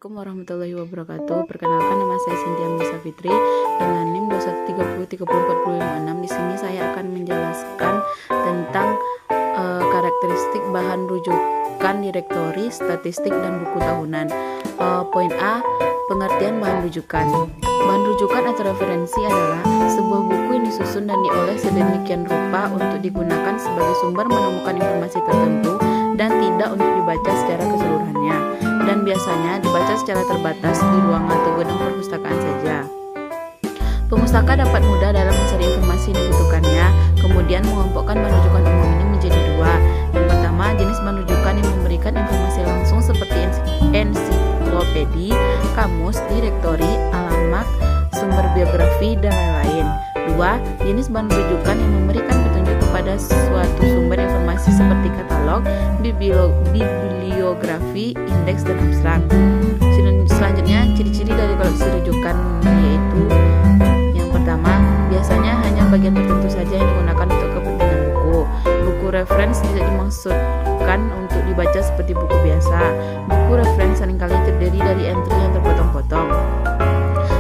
Assalamualaikum warahmatullahi wabarakatuh. Perkenalkan, nama saya Cynthia Melisa Fitri dengan NIM 2130304056. Di sini saya akan menjelaskan tentang karakteristik bahan rujukan direktori, statistik, dan buku tahunan. Poin A, pengertian bahan rujukan. Bahan rujukan atau referensi adalah sebuah buku yang disusun dan diolah sedemikian rupa untuk digunakan sebagai sumber menemukan informasi tertentu dan tidak untuk dibaca secara keseluruhannya, dan biasanya dibaca secara terbatas di ruang atau gedung perpustakaan saja. Pemustaka dapat mudah dalam mencari informasi yang dibutuhkannya, kemudian mengelompokkan bahan rujukan umum ini menjadi dua. Yang pertama, jenis bahan rujukan yang memberikan informasi langsung seperti ensiklopedi, kamus, direktori, alamat, sumber biografi, dan lain-lain. Dua, jenis bahan rujukan yang memberikan petunjuk kepada suatu sumber informasi seperti katalog, bibliografi, indeks, dan abstrak. Selanjutnya, ciri-ciri dari koleksi rujukan yaitu yang pertama, biasanya hanya bagian tertentu saja yang digunakan untuk kepentingan buku. Buku reference tidak dimaksudkan untuk dibaca seperti buku biasa. Buku reference seringkali terdiri dari entry yang terpotong-potong.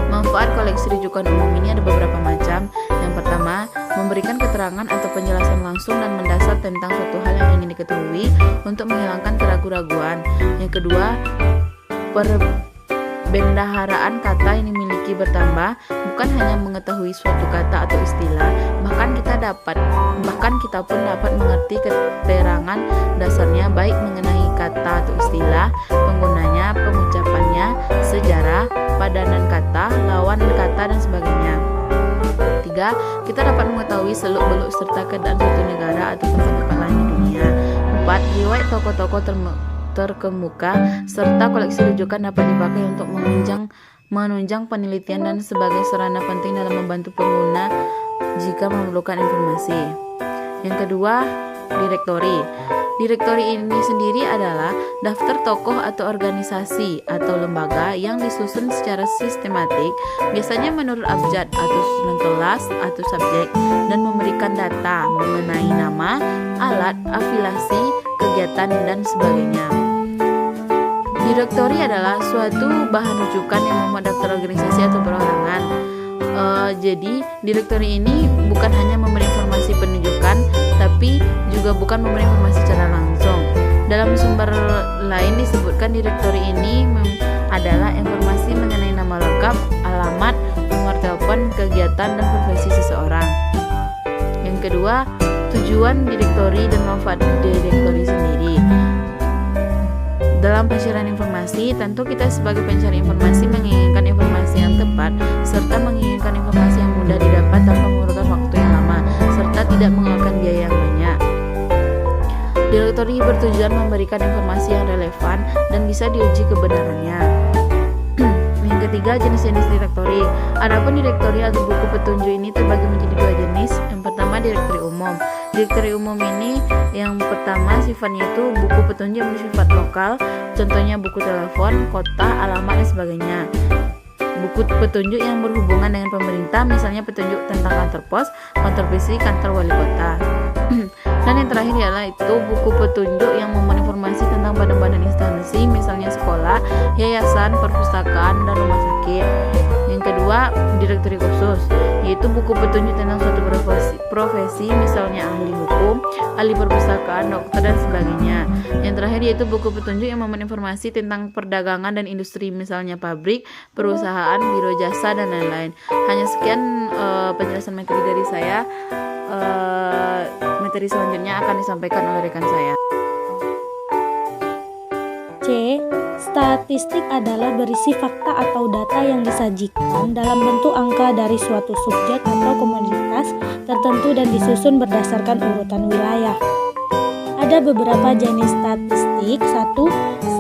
Manfaat koleksi rujukan umum ini ada beberapa macam. Yang pertama, memberikan keterangan atau penjelasan langsung dan mendasar tentang suatu hal yang ingin diketahui untuk menghilangkan keraguan-raguan. Yang kedua, perbendaharaan kata yang dimiliki bertambah, bukan hanya mengetahui suatu kata atau istilah, bahkan kita pun dapat mengerti keterangan dasarnya, baik mengenai kata atau istilah, penggunanya, pengucapannya, sejarah, padanan kata, lawanan kata, dan sebagainya. 3. Kita dapat mengetahui seluk-beluk serta keadaan suatu negara atau tempat-tempat lain di dunia. 4. Riwayat tokoh-tokoh terkemuka serta koleksi rujukan dapat dipakai untuk menunjang penelitian dan sebagai sarana penting dalam membantu pengguna jika memerlukan informasi. Yang kedua, direktori. Direktori ini sendiri adalah daftar tokoh atau organisasi atau lembaga yang disusun secara sistematik, biasanya menurut abjad atau susunan kelas atau subjek, dan memberikan data mengenai nama, alat, afiliasi, kegiatan, dan sebagainya. Direktori adalah suatu bahan rujukan yang memuat daftar organisasi atau perorangan. Jadi, direktori ini bukan hanya memberi informasi penunjukan, tapi juga bukan memberi informasi secara langsung. Dalam sumber lain disebutkan direktori ini adalah informasi mengenai nama lengkap, alamat, nomor telepon, kegiatan, dan profesi seseorang. Yang kedua, tujuan direktori dan manfaat direktori sendiri. Dalam pencarian informasi, tentu kita sebagai pencari informasi menginginkan informasi yang tepat, serta menginginkan informasi yang mudah didapat tanpa memerlukan waktu yang lama, serta tidak mengeluarkan biaya yang banyak. Direktori bertujuan memberikan informasi yang relevan dan bisa diuji kebenarannya. Yang ketiga, jenis-jenis direktori. Adapun direktori atau buku petunjuk ini terbagi menjadi dua jenis. Yang pertama, direktori umum. Direktori umum ini yang pertama sifatnya itu buku petunjuk yang bersifat lokal, contohnya buku telepon, kota, alamat, dan sebagainya. Buku petunjuk yang berhubungan dengan pemerintah, misalnya petunjuk tentang kantor pos, kantor polisi, kantor wali kota. Dan yang terakhir adalah itu buku petunjuk yang memuat informasi tentang badan-badan instansi, misalnya sekolah, yayasan, perpustakaan, dan rumah sakit. Yang kedua, direktori khusus, yaitu buku petunjuk tentang suatu profesi, misalnya ahli hukum, ahli perpustakaan, dokter, dan sebagainya. Yang terakhir yaitu buku petunjuk yang memuat informasi tentang perdagangan dan industri, misalnya pabrik, perusahaan, biro jasa, dan lain-lain. Hanya sekian penjelasan materi dari saya. Materi selanjutnya akan disampaikan oleh rekan saya. C. Statistik adalah berisi fakta atau data yang disajikan dalam bentuk angka dari suatu subjek atau komoditas tertentu dan disusun berdasarkan urutan wilayah. Ada beberapa jenis statistik. 1.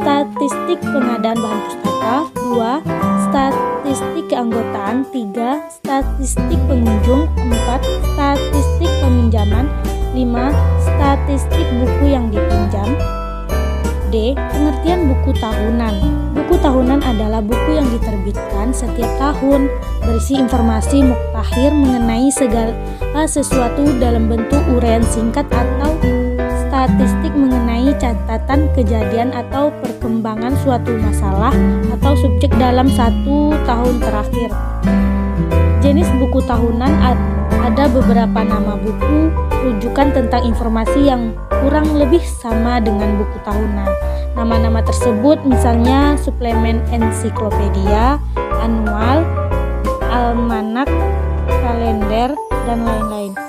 Statistik pengadaan bahan pustaka. 2. Statistik keanggotaan. 3. Statistik pengunjung. 4. Statistik peminjaman. 5. Statistik buku yang dipinjam. D. Pengertian buku tahunan. Buku tahunan adalah buku yang diterbitkan setiap tahun, berisi informasi mukhtasar mengenai segala sesuatu dalam bentuk uraian singkat atau statistik mengenai catatan kejadian atau perkembangan suatu masalah atau subjek dalam 1 tahun terakhir. Jenis buku tahunan ada beberapa nama buku rujukan tentang informasi yang kurang lebih sama dengan buku tahunan. Nama-nama tersebut misalnya suplemen ensiklopedia, anual, almanak, kalender, dan lain-lain.